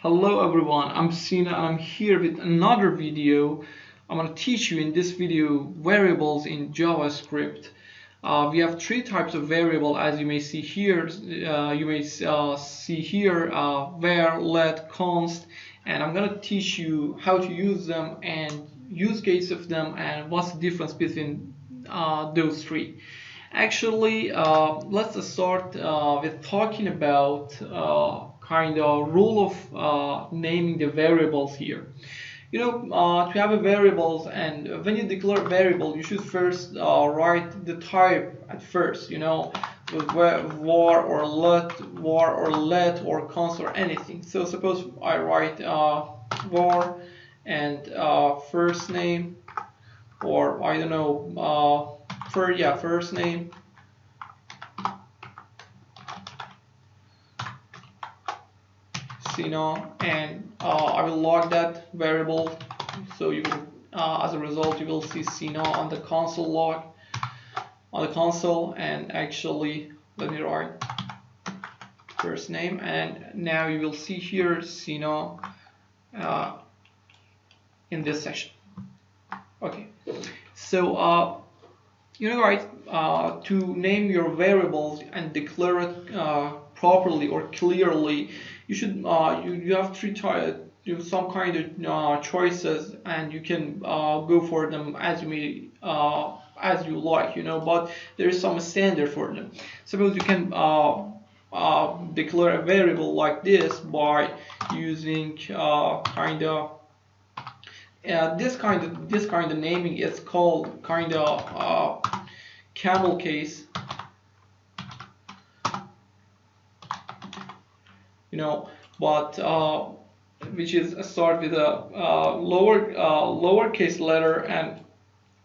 Hello everyone, I'm Sina and I'm here with another video. I'm going to teach you in this video variables in JavaScript. We have three types of variable as you may see here. See here var, let, const, and I'm going to teach you how to use them and use case of them and what's the difference between those three. Actually, let's start with talking about kind of rule of naming the variables here. To have a variables, and when you declare a variable, you should first write the type at first. With var or let or const or anything. So suppose I write var and first name, or I don't know. First name, and I will log that variable. So you will, as a result, you will see Sino on the console log, on the console, and actually let me write first name, and now you will see here Sino in this section. Okay, so guys, to name your variables and declare it properly or clearly, you should you have some kind of choices, and you can go for them as you like, but there is some standard for them. Suppose you can declare a variable like this by using this kind of naming is called camel case, but which is start with a lowercase letter, and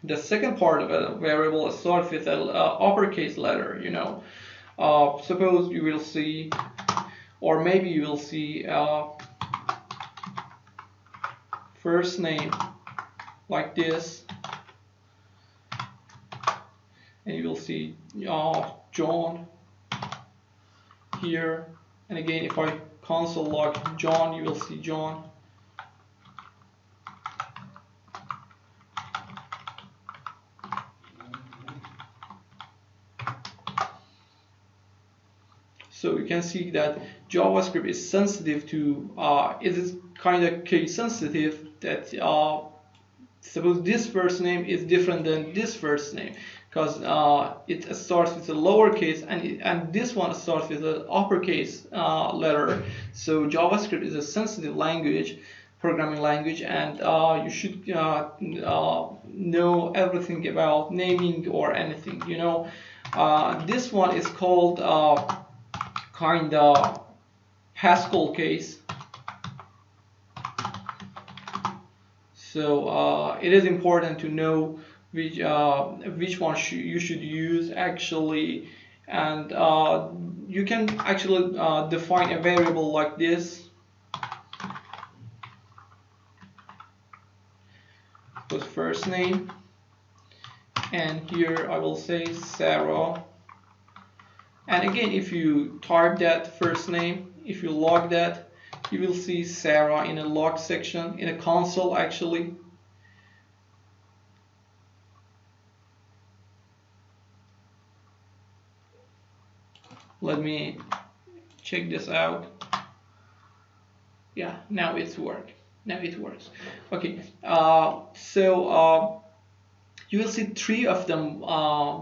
the second part of a variable starts with a uppercase letter. Suppose you will see, or maybe you will see first name like this, and you will see John here, and again if I console log John, you will see John. So you can see that JavaScript is sensitive to it is kind of case sensitive, that suppose this first name is different than this first name, because it starts with a lowercase, and this one starts with an uppercase letter. So JavaScript is a sensitive language, programming language, and you should know everything about naming or anything. This one is called Haskell case. So it is important to know which one you should use actually, and you can actually define a variable like this. Put first name, and here I will say Sarah. And again, if you type that first name, if you log that, you will see Sarah in a log section, in a console actually. Let me check this out. Yeah, now it's work. Now it works. Okay, so you will see three of them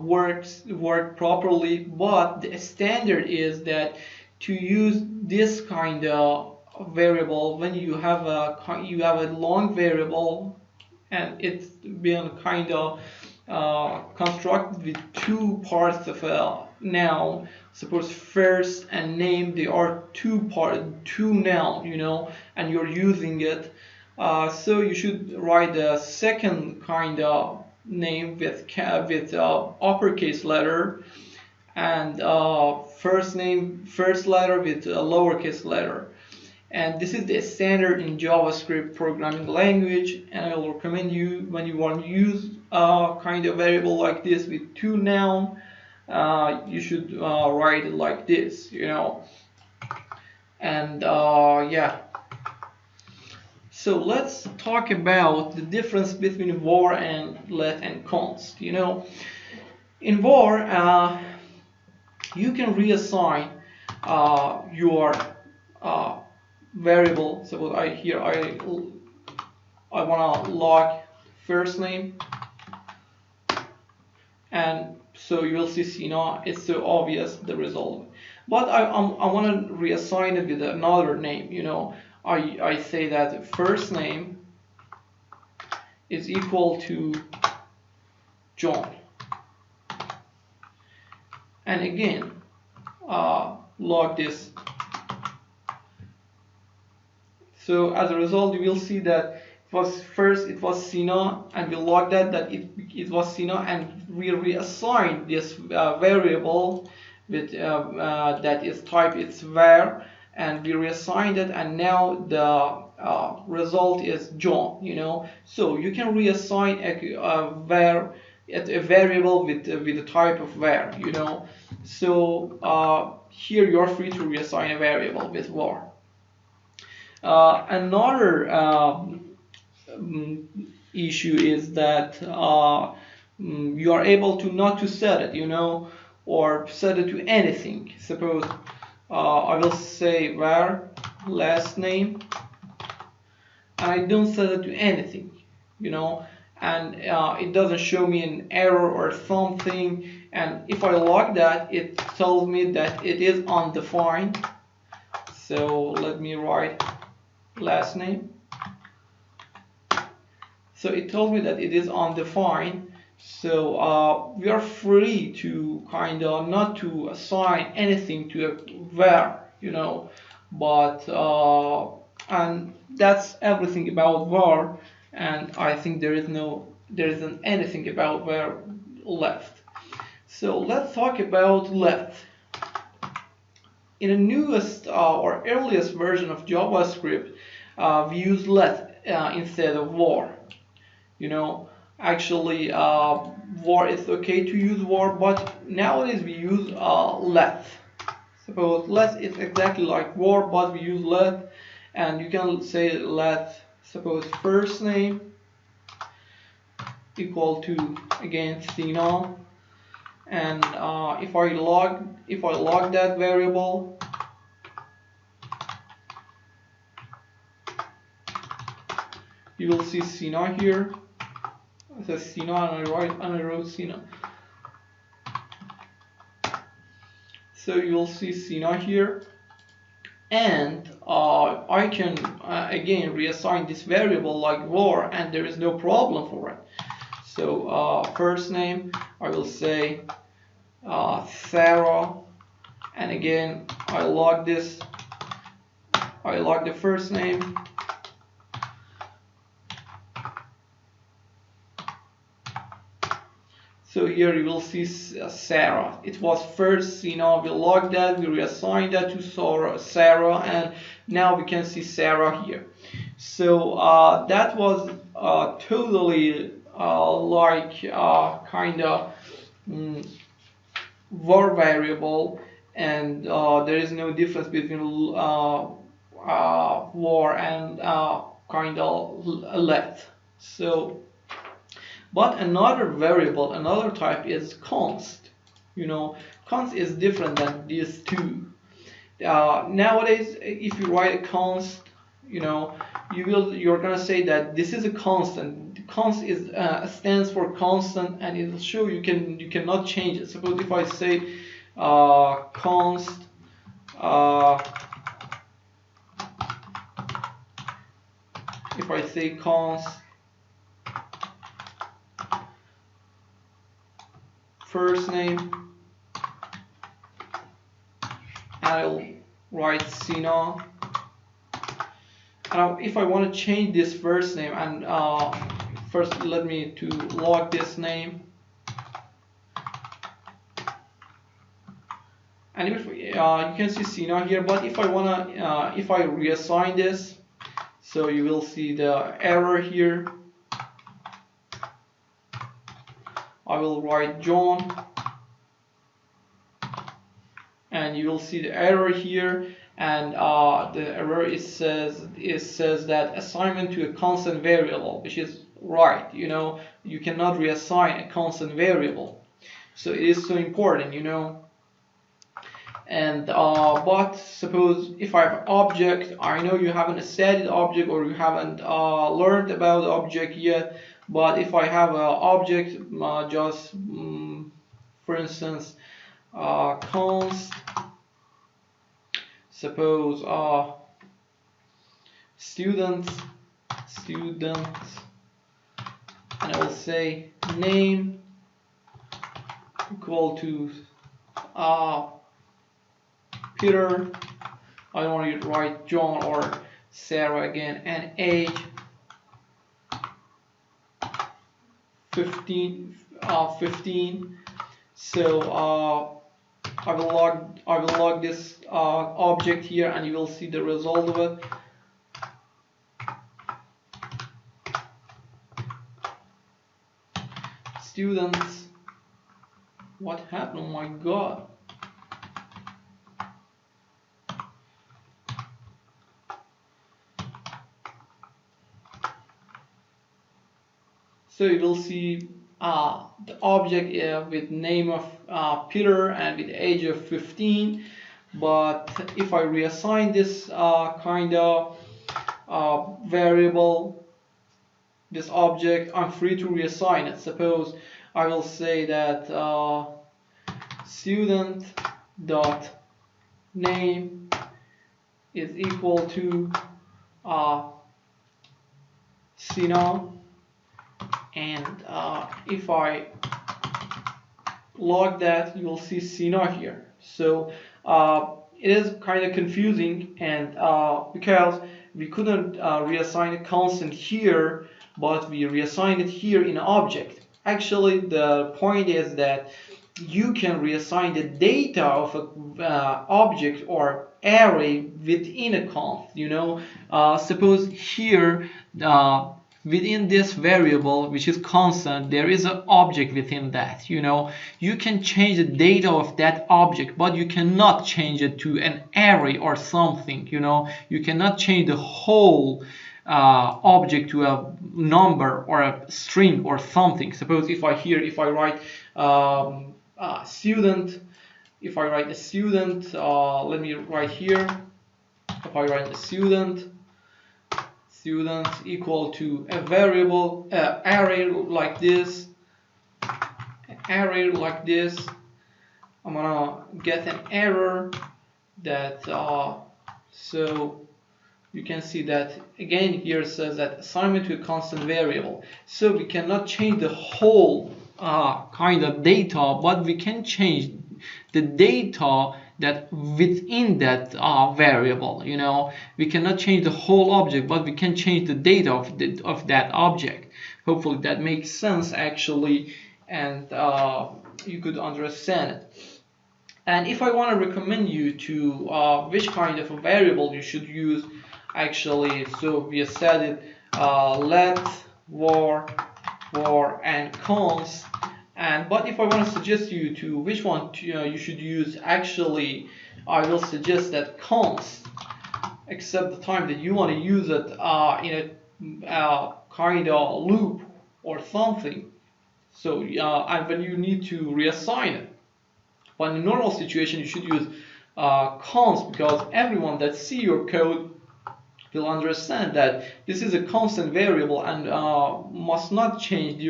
work properly, but the standard is that to use this kind of variable when you have a long variable and it's been kind of constructed with two parts of a noun. Suppose first and name, they are two noun, and you're using it. So you should write the second kind of name with uppercase letter, and first letter with a lowercase letter. And this is the standard in JavaScript programming language, and I will recommend you, when you want to use a kind of variable like this with two noun, you should write it like this, And yeah, So let's talk about the difference between var and let and const. In var, you can reassign your variable. Suppose I want to log first name, and so you will see now it's so obvious the result. But I want to reassign it with another name. I say that first name is equal to John, and again log this. So as a result, you will see that it was Sina, and we logged that it was Sina, and we reassigned this variable with that is type it's var, and we reassigned it, and now the result is John. So you can reassign a variable with the type of var. So here you're free to reassign a variable with var. Another issue is that you are able to not to set it, or set it to anything. Suppose I will say var last name, and I don't set it to anything, and it doesn't show me an error or something. And if I log that, it tells me that it is undefined. So let me write last name. So it told me that it is undefined. So we are free to kind of not to assign anything to a var, but and that's everything about var. And I think there isn't anything about var left. So let's talk about let. In the newest or earliest version of JavaScript, we use let instead of var. Actually, var is okay to use var, but nowadays we use let. Suppose let is exactly like var, but we use let, and you can say let. Suppose first name equal to again Sina, and if I log that variable, you will see Sina here. It says Sina, and I wrote Sina. So you will see Sina here, and I can again reassign this variable like var, and there is no problem for it. So first name, I will say Sarah, and again I log this. I log the first name. So here you will see Sarah. It was first, we logged that, we reassigned that to Sarah, and now we can see Sarah here. So that was totally like kind of var variable, and there is no difference between var and kind of let. So. But another variable, another type is const. Const is different than these two. Nowadays, if you write a const, you're gonna say that this is a constant. Const is stands for constant, and it will show you cannot change it. Suppose if I say const if I say const first name, I'll write Sina. And if I want to change this first name, and first let me to log this name, and if you can see Sina here, but if I wanna if I reassign this, so you will see the error here. I will write John, and you will see the error here, and the error it says that assignment to a constant variable, which is right. You cannot reassign a constant variable, so it is so important. And but suppose if I have an object, I know you haven't studied object or you haven't learned about the object yet, but if I have an object, just for instance, const, suppose student, and I will say name equal to Peter. I don't want to write John or Sarah again, and age 15. So I will log this object here, and you will see the result of it. Students, what happened? Oh my god. So you will see the object with name of Peter and with age of 15. But if I reassign this kind of variable, this object, I'm free to reassign it. Suppose I will say that student dot name is equal to Sina. And if I log that, you will see Sina here. So it is kind of confusing, and because we couldn't reassign a constant here, but we reassigned it here in an object. Actually, the point is that you can reassign the data of an object or array within a const. Suppose here within this variable, which is constant, there is an object within that. You can change the data of that object, but you cannot change it to an array or something. You cannot change the whole object to a number or a string or something. Suppose if I write student, if I write a student, let me write here. If I write a student equal to a variable array like this, I'm gonna get an error that so you can see that again here it says that assignment to a constant variable. So we cannot change the whole kind of data, but we can change the data that within that variable. We cannot change the whole object, but we can change the data of that object. Hopefully that makes sense actually, and you could understand it. And if I want to recommend you to which kind of a variable you should use, actually, so we have said it, let, var, and const. But if I want to suggest you to which one you should use, actually I will suggest that const, except the time that you want to use it in a kind of loop or something. So and when you need to reassign it. But in a normal situation you should use const, because everyone that see your code will understand that this is a constant variable and must not change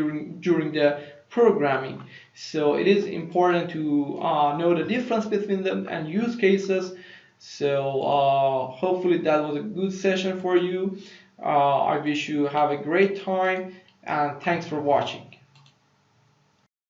during the programming. So it is important to know the difference between them and use cases. So hopefully that was a good session for you. I wish you have a great time, and thanks for watching.